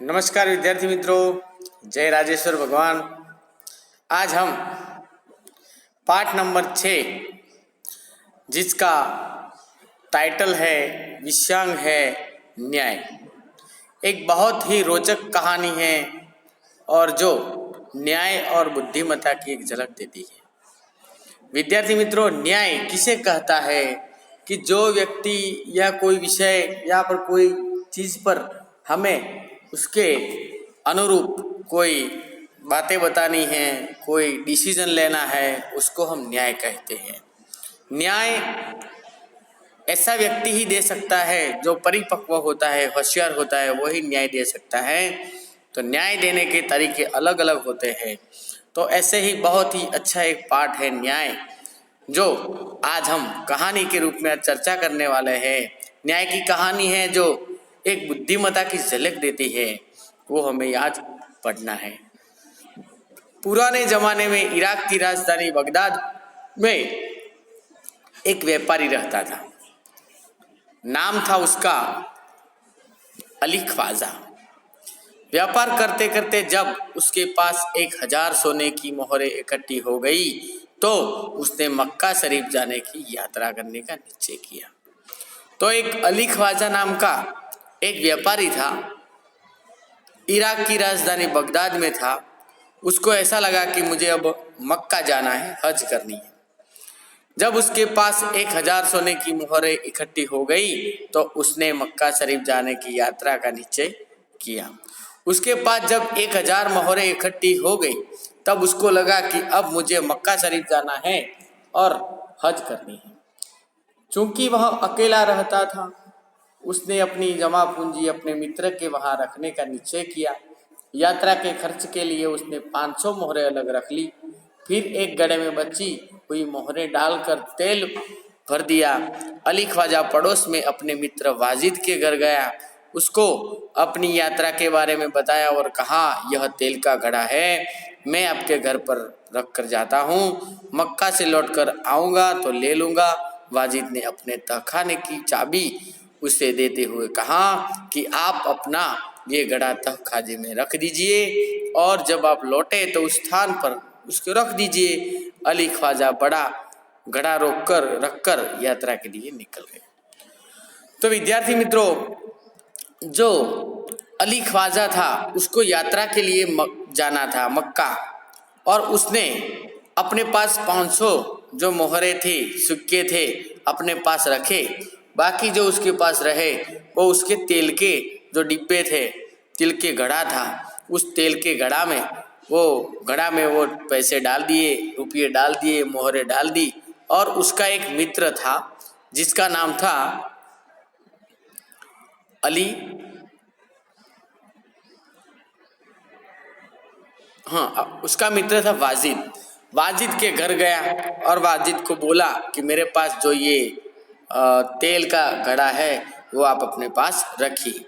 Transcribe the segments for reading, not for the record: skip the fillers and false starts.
नमस्कार विद्यार्थी मित्रों, जय राजेश्वर भगवान। आज हम पाठ नंबर 6 जिसका टाइटल है विषयांग है न्याय, एक बहुत ही रोचक कहानी है और जो न्याय और बुद्धिमत्ता की एक झलक देती है। विद्यार्थी मित्रों, न्याय किसे कहता है कि जो व्यक्ति या कोई विषय या पर कोई चीज़ पर हमें उसके अनुरूप कोई बातें बतानी है, कोई डिसीजन लेना है, उसको हम न्याय कहते हैं। न्याय ऐसा व्यक्ति ही दे सकता है जो परिपक्व होता है, होशियार होता है, वही न्याय दे सकता है। तो न्याय देने के तरीके अलग अलग होते हैं। तो ऐसे ही बहुत ही अच्छा एक पाठ है न्याय, जो आज हम कहानी के रूप में चर्चा करने वाले हैं। न्याय की कहानी है जो एक बुद्धिमत्ता की झलक देती है, वो हमें आज पढ़ना है। पुराने जमाने में इराक की राजधानी बगदाद में एक व्यापारी रहता था। नाम था उसका अली ख्वाजा। व्यापार करते करते जब उसके पास 1000 सोने की मोहरें इकट्ठी हो गई तो उसने मक्का शरीफ जाने की यात्रा करने का निश्चय किया। तो एक अली ख्वाजा नाम का एक व्यापारी था, इराक की राजधानी बगदाद में था। उसको ऐसा लगा कि मुझे अब मक्का जाना है, हज करनी है। जब उसके पास 1000 सोने की मोहरें इकट्ठी हो गई तो उसने मक्का शरीफ जाने की यात्रा का निश्चय किया। उसके पास जब 1000 मोहरें इकट्ठी हो गई तब उसको लगा कि अब मुझे मक्का शरीफ जाना है और हज करनी है। चूंकि वह अकेला रहता था, उसने अपनी जमा पूंजी अपने मित्र के वहाँ रखने का निश्चय किया। यात्रा के खर्च के लिए उसने 500 मोहरें अलग रख ली। फिर एक गड्ढे में बची हुई मोहरें डालकर तेल भर दिया। अली ख्वाजा पड़ोस में अपने मित्र वाजिद के घर गया। उसको अपनी यात्रा के बारे में बताया और कहा, यह तेल का घड़ा है, मैं आपके घर पर रख कर जाता हूँ, मक्का से लौटकर आऊँगा तो ले लूँगा। वाजिद ने अपने तहखाने की चाबी उसे देते हुए कहा कि आप अपना ये घड़ा तहखाने में रख दीजिए और जब आप लौटे तो उस स्थान पर उसको रख दीजिए। अली ख्वाजा बड़ा घड़ा रखकर यात्रा के लिए निकल गए। तो विद्यार्थी मित्रों, जो अली ख्वाजा था उसको यात्रा के लिए जाना था मक्का, और उसने अपने पास 500 जो मोहरे थे, सिक्के थे, अपने पास रखे। बाकी जो उसके पास रहे वो उसके तेल के जो डिब्बे थे, तिल के घड़ा था, उस तेल के घड़ा में वो पैसे डाल दिए, रुपये डाल दिए, मोहरें डाल दी। और उसका एक मित्र था जिसका नाम था उसका मित्र था वाजिद। वाजिद के घर गया और वाजिद को बोला कि मेरे पास जो ये तेल का घड़ा है वो आप अपने पास रखिए।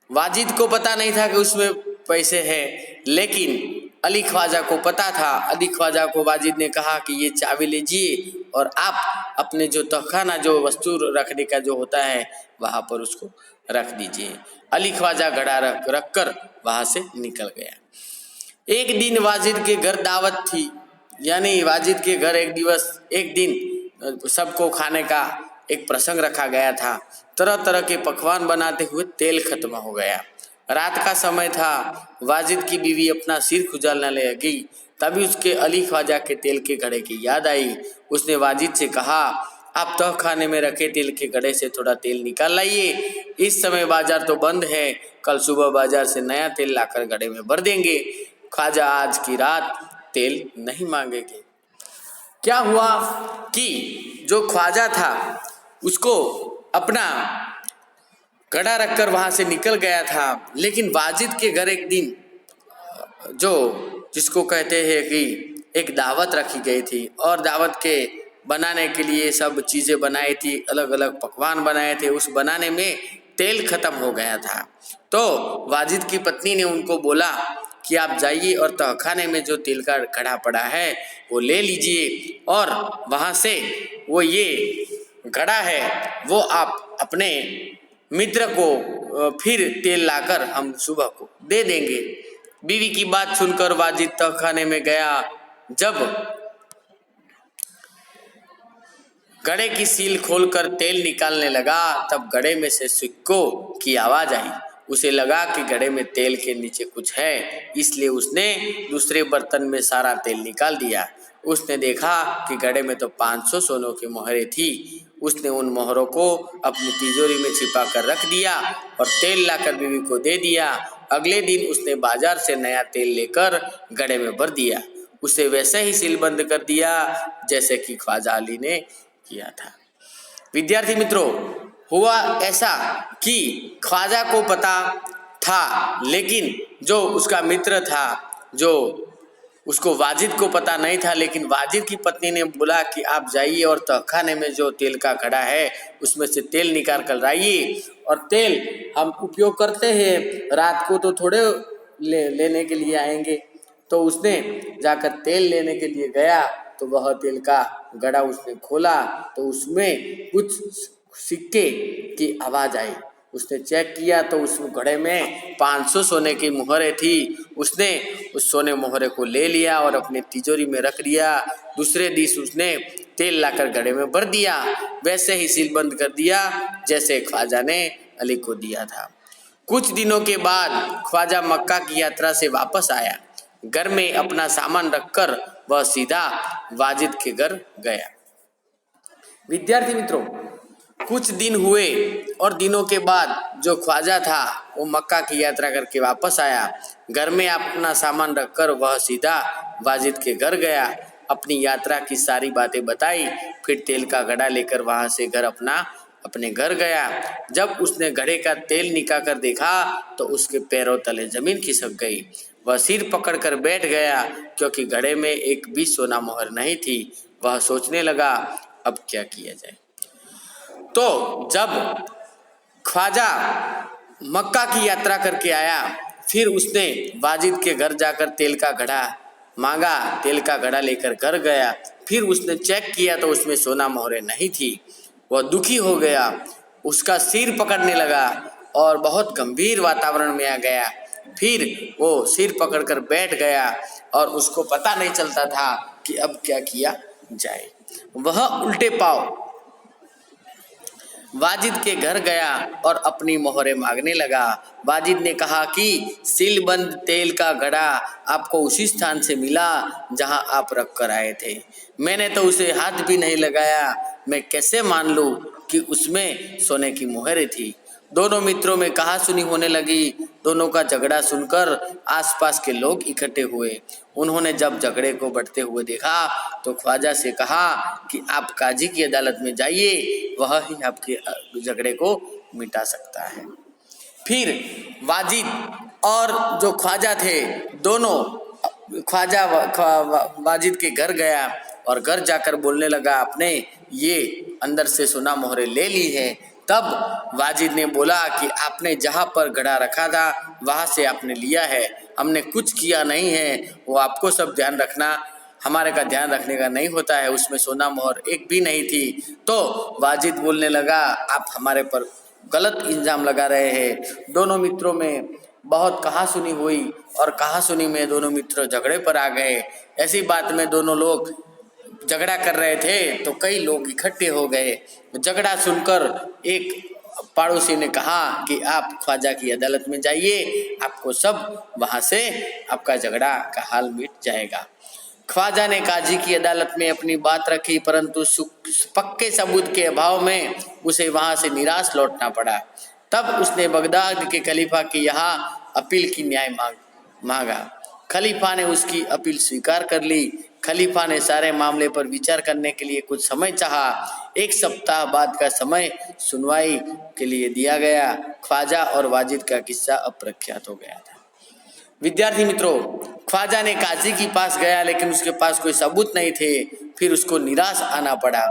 वाजिद को पता नहीं था कि उसमें पैसे हैं, लेकिन अली ख्वाजा को पता था। अली ख्वाजा को वाजिद ने कहा कि ये चाबी लीजिए और आप अपने जो तहखाना, जो वस्तु रखने का जो होता है, वहाँ पर उसको रख दीजिए। अली ख्वाजा घड़ा रख कर वहाँ से निकल गया। एक दिन वाजिद के घर दावत थी, यानी वाजिद के घर एक दिन सबको खाने का एक प्रसंग रखा गया था। तरह तरह के पकवान बनाते हुए तेल खत्म हो गया। रात का समय था। वाजिद की बीवी अपना सिर खुजालने लगी। तभी उसके अली ख्वाजा के तेल के घड़े की याद आई। उसने वाजिद से कहा, आप तहखाने में रखे तेल के घड़े से थोड़ा तेल निकाल लाइए। इस समय बाजार तो बंद है, कल सुबह बाजार से नया तेल लाकर घड़े में भर देंगे। ख्वाजा आज की रात तेल नहीं मांगेंगे। क्या हुआ कि जो ख्वाजा था उसको अपना घड़ा रखकर वहाँ से निकल गया था, लेकिन वाजिद के घर एक दिन जिसको कहते हैं कि एक दावत रखी गई थी, और दावत के बनाने के लिए सब चीज़ें बनाई थी, अलग अलग पकवान बनाए थे। उस बनाने में तेल खत्म हो गया था। तो वाजिद की पत्नी ने उनको बोला कि आप जाइए और तहखाने में जो तेल का घड़ा पड़ा है वो ले लीजिए, और वहाँ से वो ये घड़ा है वो आप अपने मित्र को फिर तेल लाकर हम सुबह को दे देंगे। बीवी की बात सुनकर वाजिद तहखाने में गया। जब घड़े की सील खोलकर तेल निकालने लगा तब घड़े में से सिक्कों की आवाज आई। उसे लगा कि घड़े में तेल के नीचे कुछ है, इसलिए उसने दूसरे बर्तन में सारा तेल निकाल दिया। उसने देखा कि घड़े में तो 500 सोनों की मोहरें थी। उसने उन मोहरों को अपनी तिजोरी में छिपा कर रख दिया और तेल लाकर बीवी को दे दिया। अगले दिन उसने बाजार से नया तेल लेकर घड़े में भर दिया। उसे वैसे ही सीलबंद कर दिया जैसे कि ख्वाजा अली ने किया था। विद्यार्थी मित्रों, हुआ ऐसा कि ख्वाजा को पता था, लेकिन जो उसका मित्र था, जो उसको वाजिद को पता नहीं था, लेकिन वाजिद की पत्नी ने बोला कि आप जाइए और तहखाने में जो तेल का घड़ा है उसमें से तेल निकाल कर लाइए, और तेल हम उपयोग करते हैं, रात को तो थोड़े लेने के लिए आएंगे। तो उसने जाकर तेल लेने के लिए गया तो वह तेल का घड़ा उसने खोला तो उसमें कुछ सिक्के की आवाज आई। उसने चेक किया तो उस घड़े में 500 सोने की मोहरें थी। उसने उस सोने मोहरे को ले लिया और अपने तिजोरी में रख दिया। दूसरे दिन उसने तेल लाकर घड़े में भर दिया, वैसे ही सीलबंद कर दिया जैसे ख्वाजा ने अली को दिया था। कुछ दिनों के बाद ख्वाजा मक्का की यात्रा से वापस आया। घर में अपना सामान रखकर वह सीधा वाजिद के घर गया। विद्यार्थी मित्रों, कुछ दिन हुए और दिनों के बाद जो ख्वाजा था वो मक्का की यात्रा करके वापस आया। घर में अपना सामान रखकर वह सीधा वाजिद के घर गया, अपनी यात्रा की सारी बातें बताई, फिर तेल का घड़ा लेकर वहां से अपने घर गया। जब उसने घड़े का तेल निकाल कर देखा तो उसके पैरों तले जमीन खिसक गई। वह सिर पकड़कर बैठ गया क्योंकि घड़े में एक भी सोना मोहर नहीं थी। वह सोचने लगा, अब क्या किया जाए। तो जब ख्वाजा मक्का की यात्रा करके आया, फिर उसने वाजिद के घर जाकर तेल का घड़ा मांगा, तेल का घड़ा लेकर घर गया। फिर उसने चेक किया तो उसमें सोना मोहरें नहीं थी। वह दुखी हो गया, उसका सिर पकड़ने लगा और बहुत गंभीर वातावरण में आ गया। फिर वो सिर पकड़कर बैठ गया और उसको पता नहीं चलता था कि अब क्या किया जाए। वह उल्टे पांव वाजिद के घर गया और अपनी मोहरें मांगने लगा। वाजिद ने कहा कि सीलबंद तेल का घड़ा आपको उसी स्थान से मिला जहां आप रख कर आए थे। मैंने तो उसे हाथ भी नहीं लगाया, मैं कैसे मान लूं कि उसमें सोने की मोहरें थी। दोनों मित्रों में कहासुनी होने लगी। दोनों का झगड़ा सुनकर आसपास के लोग इकट्ठे हुए। उन्होंने जब झगड़े को बढ़ते हुए देखा तो ख्वाजा से कहा कि आप काजी की अदालत में जाइए, वह ही आपके झगड़े को मिटा सकता है। फिर वाजिद और जो ख्वाजा थे दोनों, ख्वाजा वाजिद के घर गया और घर जाकर बोलने लगा, आपने ये अंदर से सोना मोहरें ले ली है। तब वाजिद ने बोला कि आपने जहाँ पर घड़ा रखा था वहाँ से आपने लिया है, हमने कुछ किया नहीं है, वो आपको सब ध्यान रखना, हमारे का ध्यान रखने का नहीं होता है, उसमें सोना मोहर एक भी नहीं थी। तो वाजिद बोलने लगा, आप हमारे पर गलत इल्जाम लगा रहे हैं। दोनों मित्रों में बहुत कहासुनी हुई और कहासुनी में दोनों मित्र झगड़े पर आ गए। ऐसी बात में दोनों लोग झगड़ा कर रहे थे तो कई लोग इकट्ठे हो गए। झगड़ा सुनकर एक पड़ोसी ने कहा कि आप ख्वाजा की अदालत में जाइए, आपको सब वहां से आपका झगड़ा का हाल मिट जाएगा। ख्वाजा ने काजी की अदालत में अपनी बात रखी, परंतु पक्के सबूत के अभाव में उसे वहां से निराश लौटना पड़ा। तब उसने बगदाद के खलीफा के यहाँ अपील की न्याय मांगा। खलीफा ने उसकी अपील स्वीकार कर ली। खलीफा ने सारे मामले पर विचार करने के लिए कुछ समय चाहा। 1 सप्ताह बाद का समय सुनवाई के लिए दिया गया। ख्वाजा और वाजिद का किस्सा अब प्रख्यात हो गया था। विद्यार्थी मित्रों, ख्वाजा ने काजी के पास गया लेकिन उसके पास कोई सबूत नहीं थे। फिर उसको निराश आना पड़ा।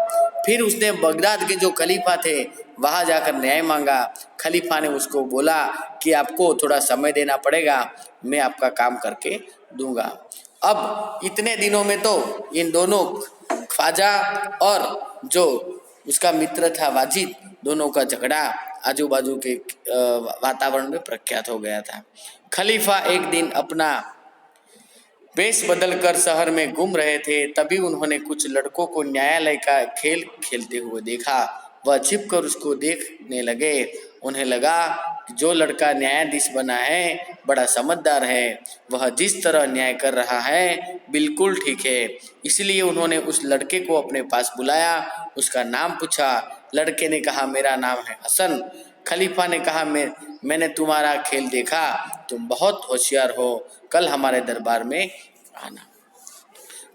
फिर उसने बगदाद के जो खलीफा थे वहां जाकर न्याय मांगा। खलीफा ने उसको बोला कि आपको थोड़ा समय देना पड़ेगा, मैं आपका काम करके दूंगा। अब इतने दिनों में तो इन दोनों ख्वाजा और जो उसका मित्र था वाजिद, दोनों का झगड़ा आजू बाजू के वातावरण में प्रख्यात हो गया था। खलीफा एक दिन अपना वेश बदलकर शहर में घूम रहे थे, तभी उन्होंने कुछ लड़कों को न्यायालय का खेल खेलते हुए देखा। वह छिपकर उसको देखने लगे। उन्हें लगा कि जो लड़का न्यायाधीश बना है बड़ा समझदार है, वह जिस तरह न्याय कर रहा है बिल्कुल ठीक है। इसलिए उन्होंने उस लड़के को अपने पास बुलाया, उसका नाम पूछा। लड़के ने कहा, मेरा नाम है हसन। खलीफा ने कहा, मैंने तुम्हारा खेल देखा, तुम बहुत होशियार हो, कल हमारे दरबार में आना।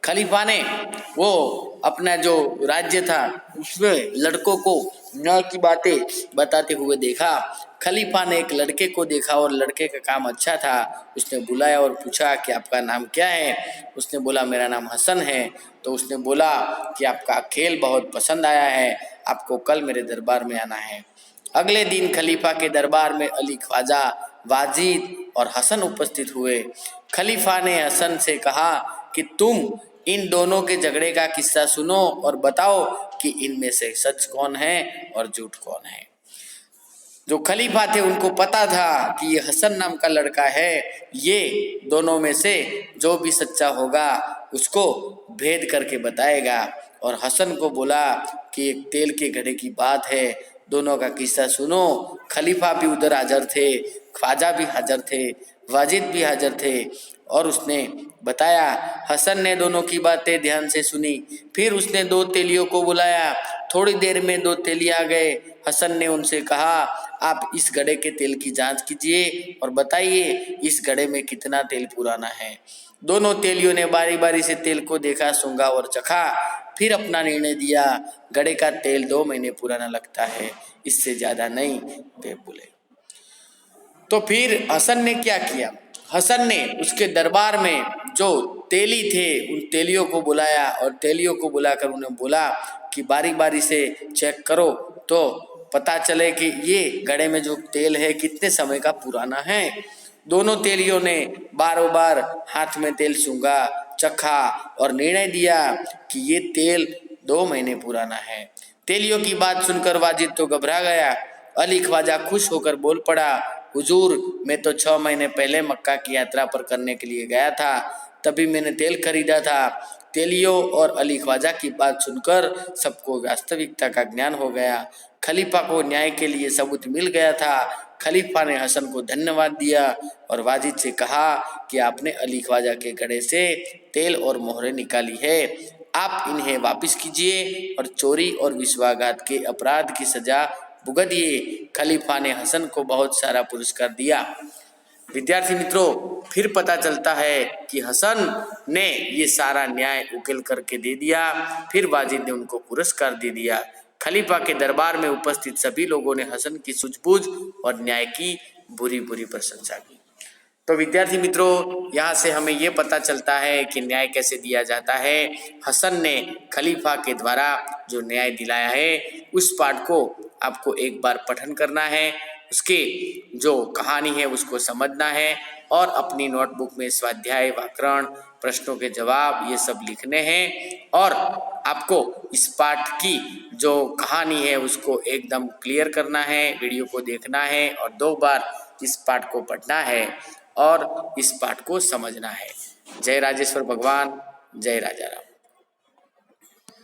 खलीफा ने वो अपना जो राज्य था उसमें लड़कों को न्याय की बातें बताते हुए देखा। खलीफा ने एक लड़के को देखा और लड़के का काम अच्छा था। उसने बुलाया और पूछा कि आपका नाम क्या है। उसने बोला, मेरा नाम हसन है। तो उसने बोला कि आपका खेल बहुत पसंद आया है, आपको कल मेरे दरबार में आना है। अगले दिन खलीफा के दरबार में अली ख्वाजा, वाजिद और हसन उपस्थित हुए। खलीफा ने हसन से कहा कि तुम इन दोनों के झगड़े का किस्सा सुनो और बताओ कि इनमें से सच कौन है और झूठ कौन है। जो खलीफा थे उनको पता था कि ये हसन नाम का लड़का है, ये दोनों में से जो भी सच्चा होगा उसको भेद करके बताएगा। और हसन को बोला कि एक तेल के घड़े की बात है, दोनों का किस्सा सुनो। खलीफा भी उधर हाजिर थे, ख्वाजा भी हाजिर थे, वाजिद भी हाजिर थे। और उसने बताया। हसन ने दोनों की बातें ध्यान से सुनी। फिर उसने दो तेलियों को बुलाया। थोड़ी देर में दो तेली आ गए। हसन ने उनसे कहा, आप इस घड़े के तेल की जांच कीजिए और बताइए इस घड़े में कितना तेल पुराना है। दोनों तेलियों ने बारी बारी से तेल को देखा, सूंघा और चखा, फिर अपना निर्णय दिया। घड़े का तेल 2 महीने पुराना लगता है, इससे ज्यादा नहीं, वे बोले। तो फिर हसन ने क्या किया? हसन ने उसके दरबार में जो तेली थे उन तेलियों को बुलाया और तेलियों को बुलाकर उन्हें बोला कि बारी बारी से चेक करो तो पता चले कि ये घड़े में जो तेल है कितने समय का पुराना है। दोनों तेलियों ने बारों बार हाथ में तेल सूंघा, चखा और निर्णय दिया कि ये तेल 2 महीने पुराना है। तेलियों की बात सुनकर वाजिद तो घबरा गया। अली ख्वाजा खुश होकर बोल पड़ा, हुजूर, मैं तो 6 महीने पहले मक्का की यात्रा पर करने के लिए गया था, तभी मैंने तेल खरीदा था। तेलियों और अली ख्वाजा की बात सुनकर सबको वास्तविकता का ज्ञान हो गया। खलीफा को न्याय के लिए सबूत मिल गया था। खलीफा ने हसन को धन्यवाद दिया और वाजिद से कहा कि आपने अली ख्वाजा के घड़े से तेल और मोहरें निकाली है, आप इन्हें वापस कीजिए और चोरी और विश्वासघात के अपराध की सजा भुगतिए। खलीफा ने हसन को बहुत सारा पुरस्कार दिया। विद्यार्थी मित्रों, फिर पता चलता है कि हसन ने ये सारा न्याय उकेल करके दे दिया। फिर वाजिद ने उनको पुरस्कार दे दिया। खलीफा के दरबार में उपस्थित सभी लोगों ने हसन की सूझबूझ और न्याय की बुरी बुरी प्रशंसा की। तो विद्यार्थी मित्रों, यहाँ से हमें ये पता चलता है कि न्याय कैसे दिया जाता है। हसन ने खलीफा के द्वारा जो न्याय दिलाया है उस पाठ को आपको एक बार पठन करना है, उसके जो कहानी है उसको समझना है और अपनी नोटबुक में स्वाध्याय, व्याकरण, प्रश्नों के जवाब ये सब लिखने हैं। और आपको इस पाठ की जो कहानी है उसको एकदम क्लियर करना है, वीडियो को देखना है और 2 बार इस पाठ को पढ़ना है और इस पाठ को समझना है। जय राजेश्वर भगवान, जय राजा राम।